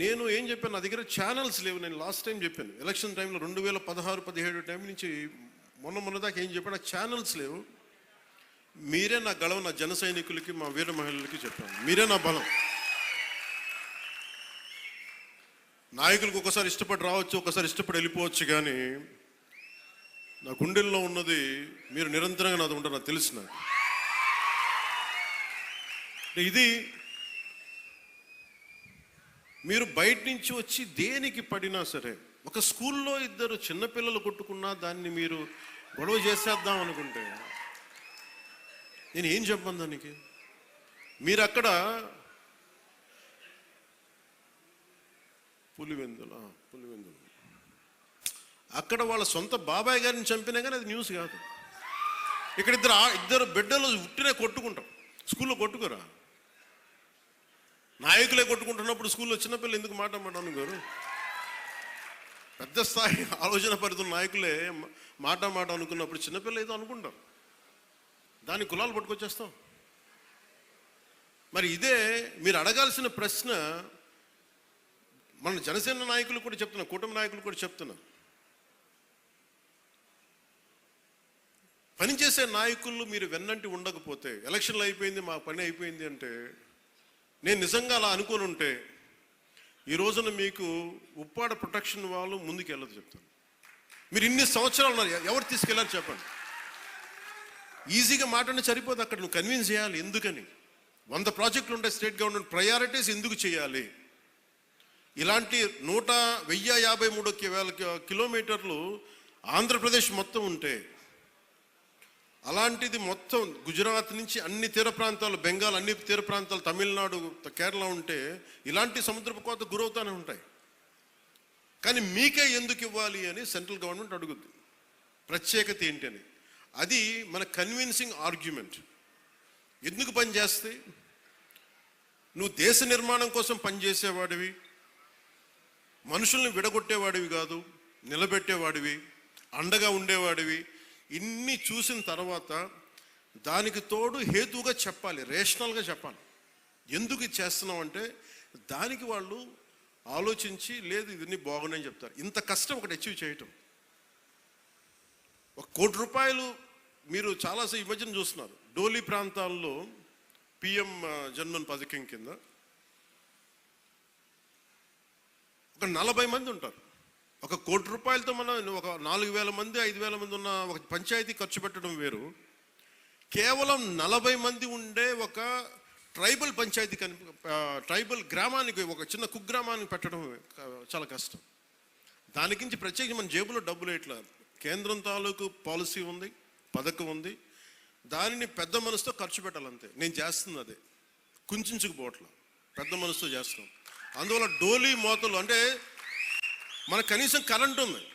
నేను ఏం చెప్పాను, నా దగ్గర ఛానల్స్ లేవు. నేను లాస్ట్ టైం చెప్పాను, ఎలక్షన్ టైంలో 2016-17 టైం నుంచి మొన్న దాకా ఏం చెప్పాను, నాకు ఛానల్స్ లేవు. మీరే నా గళం, నా జన సైనికులకి, మా వీర మహిళలకి చెప్పాను. మీరే నా బలం. నాయకులకు ఒకసారి ఇష్టపడి రావచ్చు, ఒకసారి ఇష్టపడి వెళ్ళిపోవచ్చు, కానీ నా గుండెల్లో ఉన్నది మీరు నిరంతరంగా నాది ఉంటారు, నాకు తెలుసు. నాకు ఇది మీరు బయట నుంచి వచ్చి దేనికి పడినా సరే, ఒక స్కూల్లో ఇద్దరు చిన్నపిల్లలు కొట్టుకున్నా దాన్ని మీరు గొడవ చేసేద్దాం అనుకుంటే నేను ఏం చెప్పను దానికి. మీరు అక్కడ పులివెందులు అక్కడ వాళ్ళ సొంత బాబాయ్ గారిని చంపినా కానీ అది న్యూస్ కాదు. ఇక్కడ ఇద్దరు బిడ్డలు ఉట్టినే కొట్టుకుంటాం, స్కూల్లో కొట్టుకోరా. నాయకులే కొట్టుకుంటున్నప్పుడు స్కూల్లో చిన్నపిల్లలు ఎందుకు మాట అనుకోరు? పెద్ద స్థాయి ఆలోచన పరిధుల నాయకులే మాట అనుకున్నప్పుడు చిన్నపిల్ల ఏదో అనుకుంటాం, దాని కులాలు పట్టుకొచ్చేస్తాం. మరి ఇదే మీరు అడగాల్సిన ప్రశ్న. మన జనసేన నాయకులు కూడా చెప్తున్నా, కూటమి నాయకులు కూడా చెప్తున్నా, పనిచేసే నాయకులు మీరు వెన్నంటి ఉండకపోతే, ఎలక్షన్లు అయిపోయింది మా పని అయిపోయింది అంటే, నేను నిజంగా అలా అనుకొని ఉంటే ఈ రోజున మీకు ఉప్పాడ ప్రొటెక్షన్ వాళ్ళు ముందుకు వెళ్ళదు చెప్తాను. మీరు ఇన్ని సంవత్సరాలు ఉన్నారు, ఎవరు తీసుకెళ్ళారు చెప్పండి. ఈజీగా మాట్లాడి సరిపోదు, అక్కడ నువ్వు కన్విన్స్ చేయాలి. ఎందుకని 100 ప్రాజెక్టులు ఉంటాయి స్టేట్ గవర్నమెంట్, ప్రయారిటీస్ ఎందుకు చేయాలి. ఇలాంటి 1053 కిలోమీటర్లు ఆంధ్రప్రదేశ్ మొత్తం ఉంటే, అలాంటిది మొత్తం గుజరాత్ నుంచి అన్ని తీర ప్రాంతాలు, బెంగాల్ అన్ని తీర ప్రాంతాలు, తమిళనాడు, కేరళ ఉంటే ఇలాంటి సముద్రపు కోత గురవుతూనే ఉంటాయి. కానీ మీకే ఎందుకు ఇవ్వాలి అని సెంట్రల్ గవర్నమెంట్ అడుగుద్ది. ప్రత్యేకత ఏంటి అని. అది మన కన్విన్సింగ్ ఆర్గ్యుమెంట్. ఎందుకు పనిచేస్తే, నువ్వు దేశ నిర్మాణం కోసం పనిచేసేవాడివి, మనుషుల్ని విడగొట్టేవాడివి కాదు, నిలబెట్టేవాడివి, అండగా ఉండేవాడివి. ఇన్ని చూసిన తర్వాత దానికి తోడు హేతువుగా చెప్పాలి, రేషనల్గా చెప్పాలి. ఎందుకు ఇది చేస్తున్నాం అంటే దానికి వాళ్ళు ఆలోచించి, లేదు ఇవన్నీ బాగున్నాయని చెప్తారు. ఇంత కష్టం ఒకటి అచీవ్ చేయటం. 1 కోటి రూపాయలు మీరు చాలాసేపు ఈ మధ్యన చూస్తున్నారు. డోలీ ప్రాంతాల్లో పిఎం జన్మన్ పథకం కింద ఒక 40 మంది ఉంటారు. 1 కోటి రూపాయలతో మనం ఒక 4,000 మంది 5,000 మంది ఉన్న ఒక పంచాయతీ ఖర్చు పెట్టడం వేరు. కేవలం 40 మంది ఉండే ఒక ట్రైబల్ పంచాయతీ ట్రైబల్ గ్రామానికి, ఒక చిన్న కుగ్రామానికి పెట్టడం చాలా కష్టం. దానికించి ప్రత్యేకించి మన జేబులో డబ్బులు ఇట్లా కేంద్రం తాలూకు పాలసీ ఉంది, పథకం ఉంది, దానిని పెద్ద మనసుతో ఖర్చు పెట్టాలంతే. నేను చేస్తుంది అదే, కుంచుకుపోవట్ల, పెద్ద మనసుతో చేస్తున్నాం. అందువల్ల డోలీ మోతలు అంటే మనకు కనీసం కరెంట్ ఉంది.